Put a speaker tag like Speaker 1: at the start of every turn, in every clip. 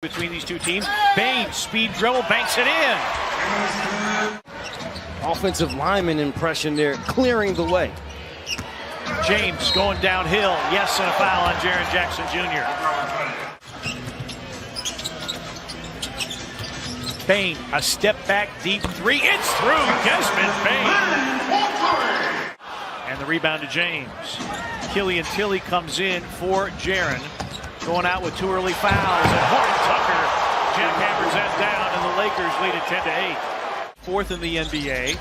Speaker 1: Between these two teams, Bain, speed dribble, banks it in.
Speaker 2: Offensive lineman impression there, clearing the way.
Speaker 1: James going downhill. Yes, and a foul on Jaren Jackson Jr. Bain, a step back deep three. It's through. Desmond Bain. And the rebound to James. Killian Tilly comes in for Jaren. Going out with two early fouls, and Horton Tucker jackhammers that down, and the Lakers lead it 10-8. Fourth in the NBA.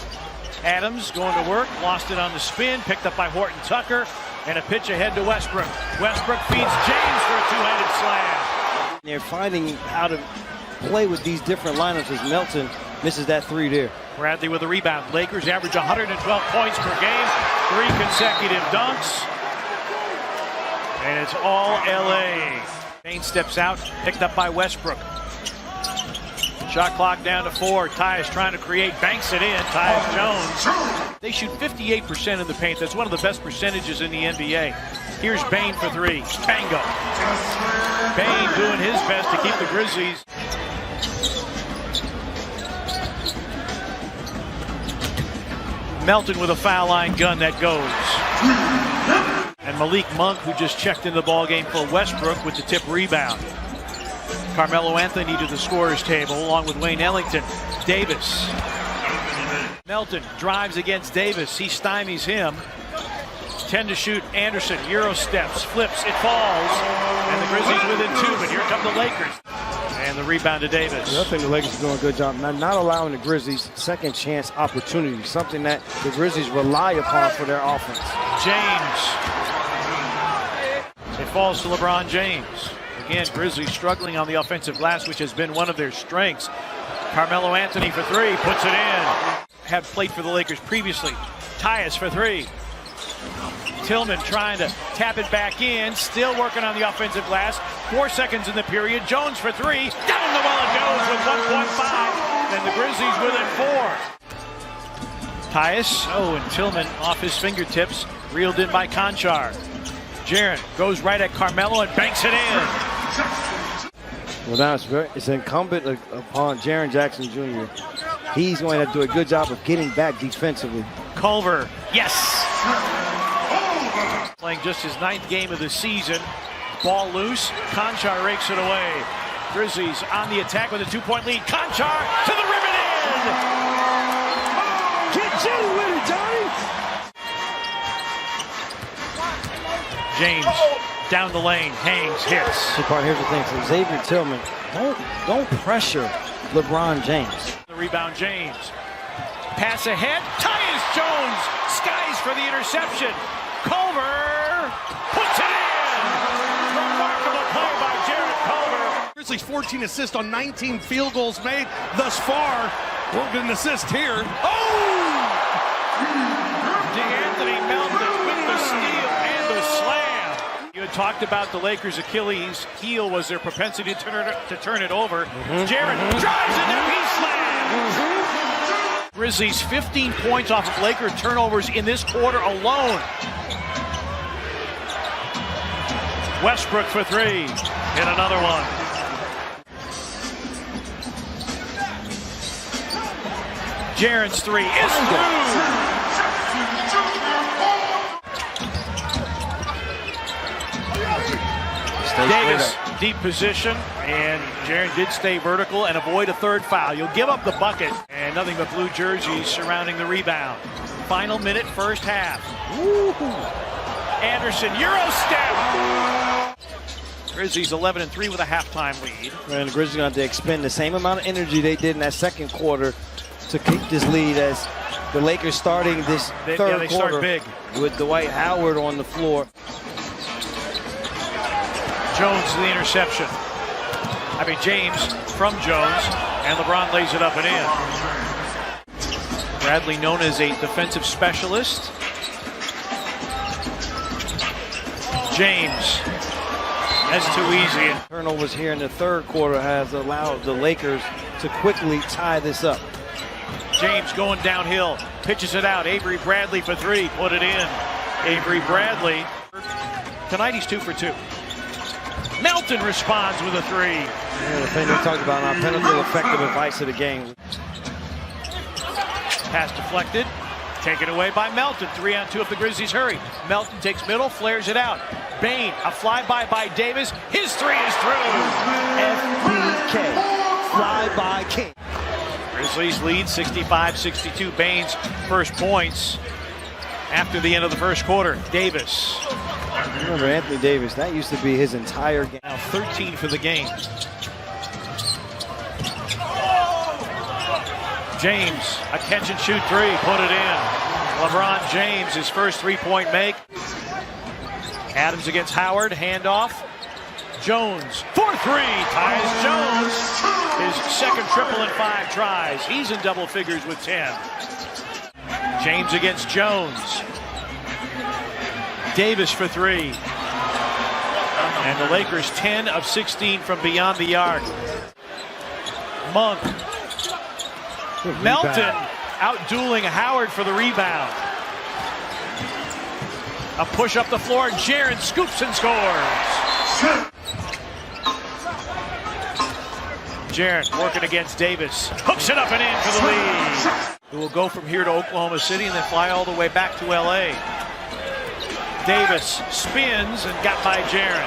Speaker 1: Adams going to work, lost it on the spin, picked up by Horton Tucker, and a pitch ahead to Westbrook. Westbrook feeds James for a two-handed slam.
Speaker 2: They're finding how to play with these different lineups as Melton misses that three there.
Speaker 1: Bradley with a rebound. Lakers average 112 points per game, 3 consecutive dunks. And it's all LA. Bain steps out, picked up by Westbrook. Shot clock down to 4. Tyus trying to create, banks it in. Tyus Jones. They shoot 58% in the paint. That's one of the best percentages in the NBA. Here's Bain for 3. Bango. Bain doing his best to keep the Grizzlies. Melton with a foul line gun that goes. And Malik Monk, who just checked in the ballgame for Westbrook with the tip rebound. Carmelo Anthony to the scorer's table, along with Wayne Ellington. Davis. Melton drives against Davis. He stymies him. 10 to shoot. Anderson, Euro steps, flips, it falls. And the Grizzlies within 2, but here come the Lakers. And the rebound to Davis.
Speaker 2: I think the Lakers are doing a good job not allowing the Grizzlies second chance opportunities, something that the Grizzlies rely upon for their offense.
Speaker 1: James. It falls to LeBron James. Again, Grizzlies struggling on the offensive glass, which has been one of their strengths. Carmelo Anthony for 3, puts it in. Have played for the Lakers previously. Tyus for 3. Tillman trying to tap it back in, still working on the offensive glass. 4 seconds in the period. Jones for 3. Down the well it goes with 1.5. And the Grizzlies within 4. Tyus, and Tillman off his fingertips, reeled in by Conchar. Jaren goes right at Carmelo and banks it in.
Speaker 2: Well, now it's incumbent upon Jaren Jackson Jr. He's going to have to do a good job of getting back defensively.
Speaker 1: Culver, yes! Playing just his 9th game of the season. Ball loose, Conchar rakes it away. Grizzlies on the attack with a 2-point lead. Conchar to the rim and in!
Speaker 2: Get you with it, Johnny!
Speaker 1: James down the lane, hangs, hits.
Speaker 2: Here's the thing, so Xavier Tillman, don't pressure LeBron James.
Speaker 1: The rebound, James. Pass ahead, Tyus Jones skies for the interception. Culver puts it in. Remarkable play by Jared Culver.
Speaker 3: Grizzlies 14 assists on 19 field goals made thus far. Won't get an assist here.
Speaker 1: DeAnthony Melton with the steal and the slam. You had talked about the Lakers' Achilles heel was their propensity to turn it over. Jaren drives and then he slams. Grizzlies 15 points off of Laker turnovers in this quarter alone. Westbrook for 3. And another one. Jaren's 3 is through. Davis, deep position, and Jaren did stay vertical and avoid a 3rd foul. You'll give up the bucket, and nothing but blue jerseys surrounding the rebound. Final minute, first half. Anderson, Euro step. Grizzlies 11-3 with a halftime lead.
Speaker 2: And the Grizzlies are going to have to expend the same amount of energy they did in that second quarter to keep this lead as the Lakers starting this third quarter
Speaker 1: start big
Speaker 2: with Dwight Howard on the floor.
Speaker 1: Jones to the interception. James from Jones, and LeBron lays it up and in. Bradley known as a defensive specialist. James. That's too easy.
Speaker 2: Turnovers here in the third quarter has allowed the Lakers to quickly tie this up.
Speaker 1: James going downhill, pitches it out. Avery Bradley for 3, put it in. Avery Bradley. Tonight he's 2 for 2. Melton responds with a three.
Speaker 2: Yeah, the thing we talked about, our pinnacle effective advice of the game.
Speaker 1: Pass deflected. Taken away by Melton. 3-on-2 if the Grizzlies hurry. Melton takes middle, flares it out. Bain, a flyby by Davis. His three is through.
Speaker 2: FBK, flyby king.
Speaker 1: Grizzlies lead 65-62. Bain's first points after the end of the first quarter. Davis.
Speaker 2: Remember Anthony Davis, that used to be his entire game.
Speaker 1: Now 13 for the game. James, a catch and shoot three, put it in. LeBron James, his first three-point make. Adams against Howard, handoff. Jones, 4-3, ties Jones. His second triple in 5 tries. He's in double figures with 10. James against Jones. Davis for 3. And the Lakers 10 of 16 from beyond the arc. Monk. Melton out-dueling Howard for the rebound. A push up the floor, Jaren scoops and scores. Jaren working against Davis. Hooks it up and in for the lead. It will go from here to Oklahoma City and then fly all the way back to LA. Davis spins and got by Jaren.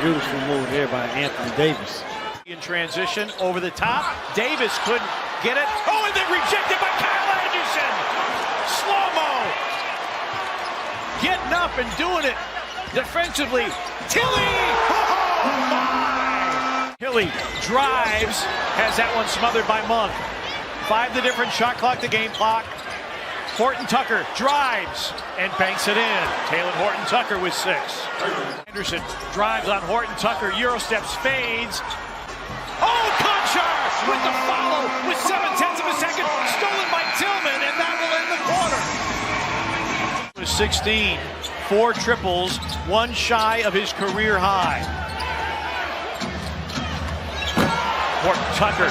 Speaker 2: Beautiful move here by Anthony Davis.
Speaker 1: In transition, over the top. Davis couldn't get it. Oh, and then rejected by Kyle Anderson. Slow-mo. Getting up and doing it defensively. Tilly! Oh, my! Tilly drives, has that one smothered by Monk. 5 the difference, shot clock to game clock. Horton Tucker drives and banks it in. Taylor Horton Tucker with 6. Anderson drives on Horton Tucker, Euro steps, fades. Oh, Conchar with the follow with 7/10 of a second, stolen by Tillman, and that will end the quarter. 16, 4 triples, 1 shy of his career high. Horton Tucker,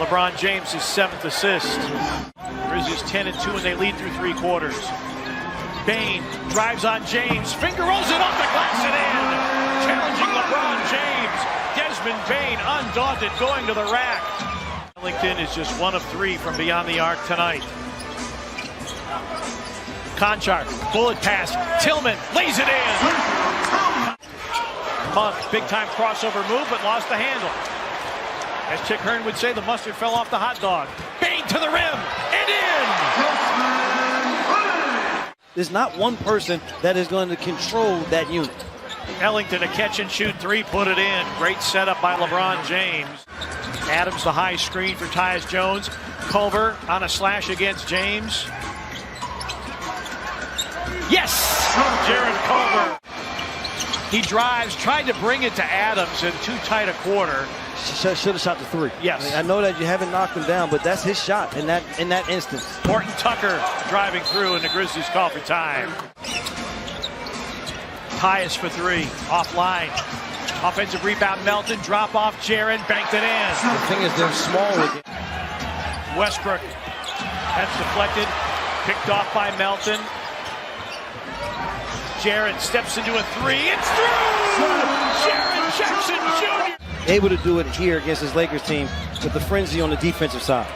Speaker 1: LeBron James' 7th assist. Grizzlies 10-2 and they lead through 3 quarters. Bain drives on James, finger rolls it off the glass and in. Challenging LeBron James. Desmond Bain, undaunted, going to the rack. Ellington is just 1 of 3 from beyond the arc tonight. Conchar, bullet pass. Tillman lays it in. Monk, big-time crossover move, but lost the handle. As Chick Hearn would say, the mustard fell off the hot dog. Bain to the rim and in.
Speaker 2: There's not one person that is going to control that unit.
Speaker 1: Ellington, a catch and shoot 3, put it in. Great setup by LeBron James. Adams, the high screen for Tyus Jones. Culver on a slash against James. Yes! Jared Culver. He drives, tried to bring it to Adams in too tight a quarter.
Speaker 2: Should have shot the 3.
Speaker 1: Yes.
Speaker 2: I know that you haven't knocked him down, but that's his shot in that instance.
Speaker 1: Horton Tucker driving through, and the Grizzlies call for time. Tyus for 3, offline. Offensive rebound, Melton, drop off, Jaren, banked it in.
Speaker 2: The thing is, they're small again.
Speaker 1: Westbrook, that's deflected, picked off by Melton. Jaren steps into a 3, it's through! Jaren Jackson Jr.
Speaker 2: Able to do it here against his Lakers team with the frenzy on the defensive side.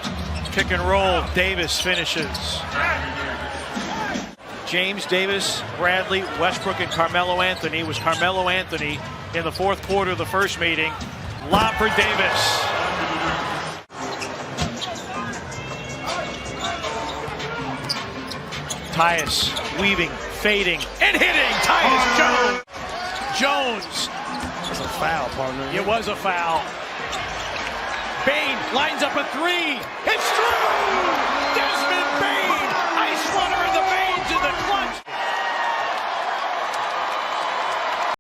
Speaker 1: Pick and roll, Davis finishes. James, Davis, Bradley, Westbrook, and Carmelo Anthony. It was Carmelo Anthony in the 4th quarter of the first meeting. Lob for Davis. Tyus weaving, fading, and hitting. Tyus Jones. Jones.
Speaker 2: That's a foul, partner.
Speaker 1: It was a foul. Bain lines up a 3. It's true!